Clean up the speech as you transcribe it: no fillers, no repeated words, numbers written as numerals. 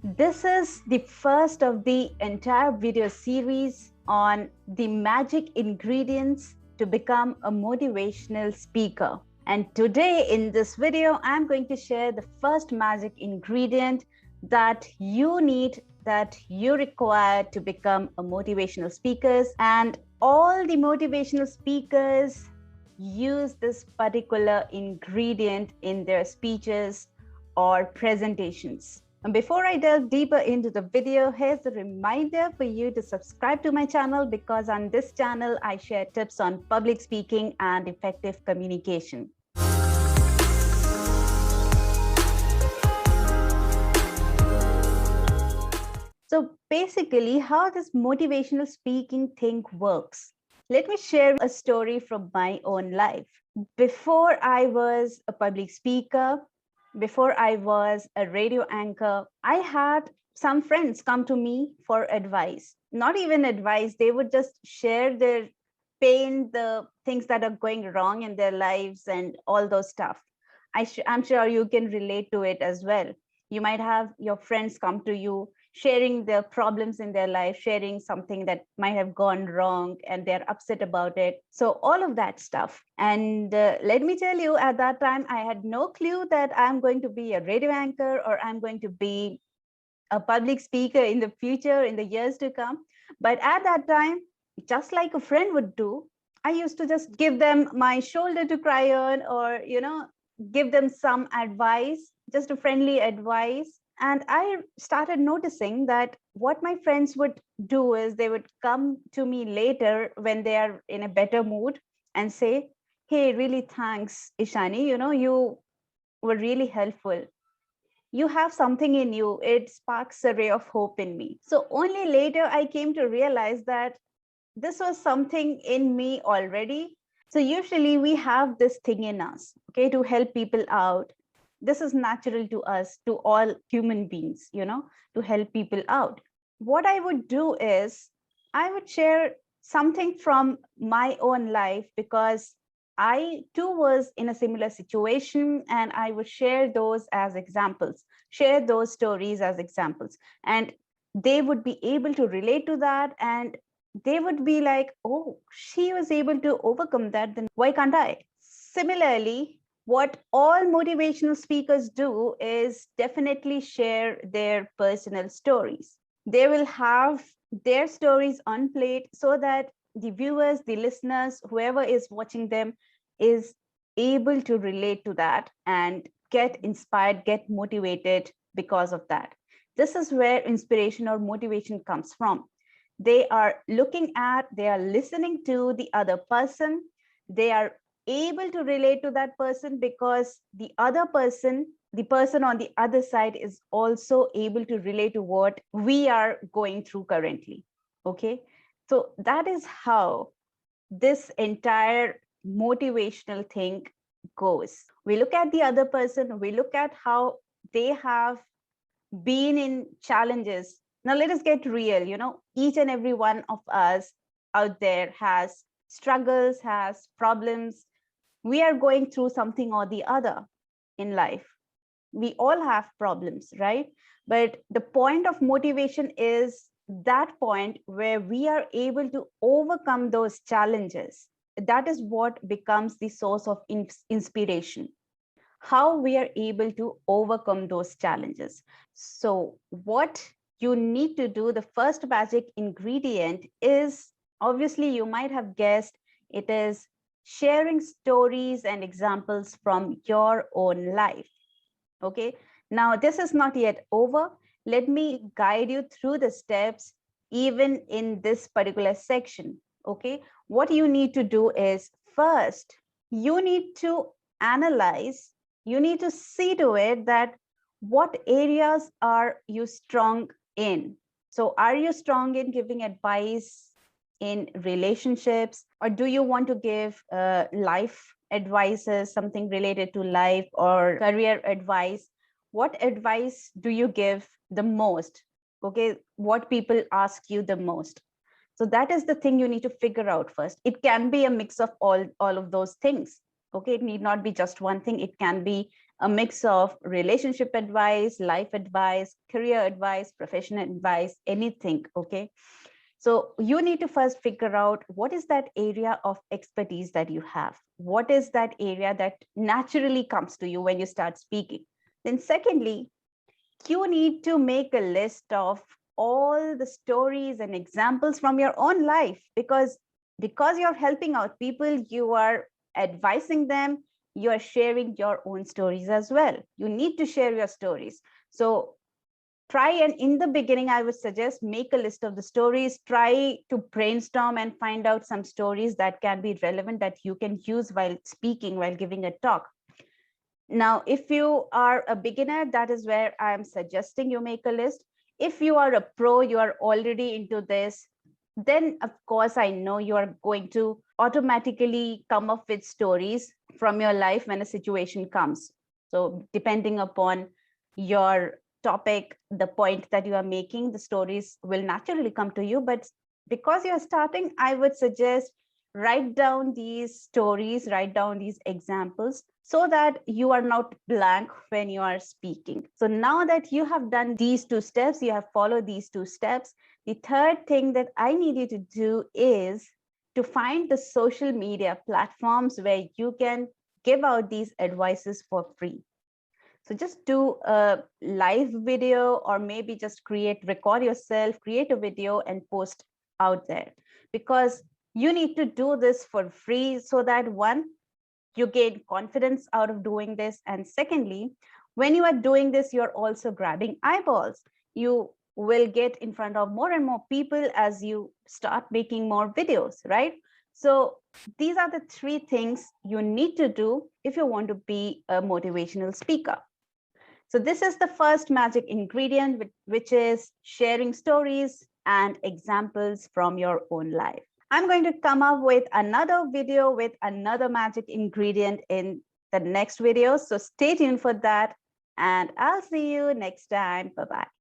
This is the first of the entire video series on the magic ingredients to become a motivational speaker. And today in this video, I'm going to share the first magic ingredient that you need, that you require to become a motivational speaker. And all the motivational speakers use this particular ingredient in their speeches or presentations. And before I delve deeper into the video, here's a reminder for you to subscribe to my channel, because on this channel, I share tips on public speaking and effective communication. So basically, how this motivational speaking thing works. Let me share a story from my own life. Before I was a public speaker, before I was a radio anchor, I had some friends come to me for advice. Not even advice, they would just share their pain, the things that are going wrong in their lives and all those stuff. I'm sure you can relate to it as well. You might have your friends come to you sharing their problems in their life, sharing something that might have gone wrong and they're upset about it. So all of that stuff. And let me tell you, at that time, I had no clue that I'm going to be a radio anchor or I'm going to be a public speaker in the future, in the years to come. But at that time, just like a friend would do, I used to just give them my shoulder to cry on, or, give them some advice, just a friendly advice. And I started noticing that what my friends would do is they would come to me later when they are in a better mood and say, "Hey, really thanks, Ishani. You were really helpful. You have something in you. It sparks a ray of hope in me." So only later I came to realize that this was something in me already. So usually we have this thing in us, okay, to help people out. This is natural to us, to all human beings, to help people out. What I would do is I would share something from my own life, because I too was in a similar situation, and I would share those as examples, share those stories as examples, and they would be able to relate to that, and they would be like, "Oh, she was able to overcome that, then why can't I?" Similarly, what all motivational speakers do is definitely share their personal stories. They will have their stories on plate so that the viewers, the listeners, whoever is watching them is able to relate to that and get inspired, get motivated because of that. This is where inspiration or motivation comes from. They are looking at, they are listening to the other person. They are able to relate to that person because the other person, the person on the other side, is also able to relate to what we are going through currently. Okay. So that is how this entire motivational thing goes. We look at the other person, we look at how they have been in challenges. Now let us get real. Each and every one of us out there has struggles, has problems. We are going through something or the other in life. We all have problems, right? But the point of motivation is that point where we are able to overcome those challenges. That is what becomes the source of inspiration, how we are able to overcome those challenges. So what you need to do, the first magic ingredient is, obviously you might have guessed, it is sharing stories and examples from your own life. Okay, now this is not yet over. Let me guide you through the steps even in this particular section. Okay, what you need to do is, first you need to analyze, you need to see to it that what areas are you strong in. So are you strong in giving advice in relationships, or do you want to give life advices, something related to life or career advice? What advice do you give the most? Okay, what people ask you the most? So that is the thing you need to figure out first. It can be a mix of all of those things. Okay, it need not be just one thing. It can be a mix of relationship advice, life advice, career advice, professional advice, anything. Okay. So you need to first figure out what is that area of expertise that you have? What is that area that naturally comes to you when you start speaking? Then secondly, you need to make a list of all the stories and examples from your own life, because you're helping out people, you are advising them, you are sharing your own stories as well. You need to share your stories. So try, and in the beginning I would suggest make a list of the stories, try to brainstorm and find out some stories that can be relevant, that you can use while speaking, while giving a talk. Now, if you are a beginner, that is where I'm suggesting you make a list. If you are a pro, you are already into this, then of course, I know you are going to automatically come up with stories from your life when a situation comes. So depending upon your topic, the point that you are making, the stories will naturally come to you. But because you're starting, I would suggest write down these stories, write down these examples, so that you are not blank when you are speaking. So now that you have done these two steps, you have followed these two steps, the third thing that I need you to do is to find the social media platforms where you can give out these advices for free. So just do a live video, or maybe just record yourself, create a video and post out there, because you need to do this for free, so that one, you gain confidence out of doing this. And secondly, when you are doing this, you're also grabbing eyeballs. You will get in front of more and more people as you start making more videos, right? So these are the three things you need to do if you want to be a motivational speaker. So this is the first magic ingredient, which is sharing stories and examples from your own life. I'm going to come up with another video with another magic ingredient in the next video. So stay tuned for that, and I'll see you next time. Bye-bye.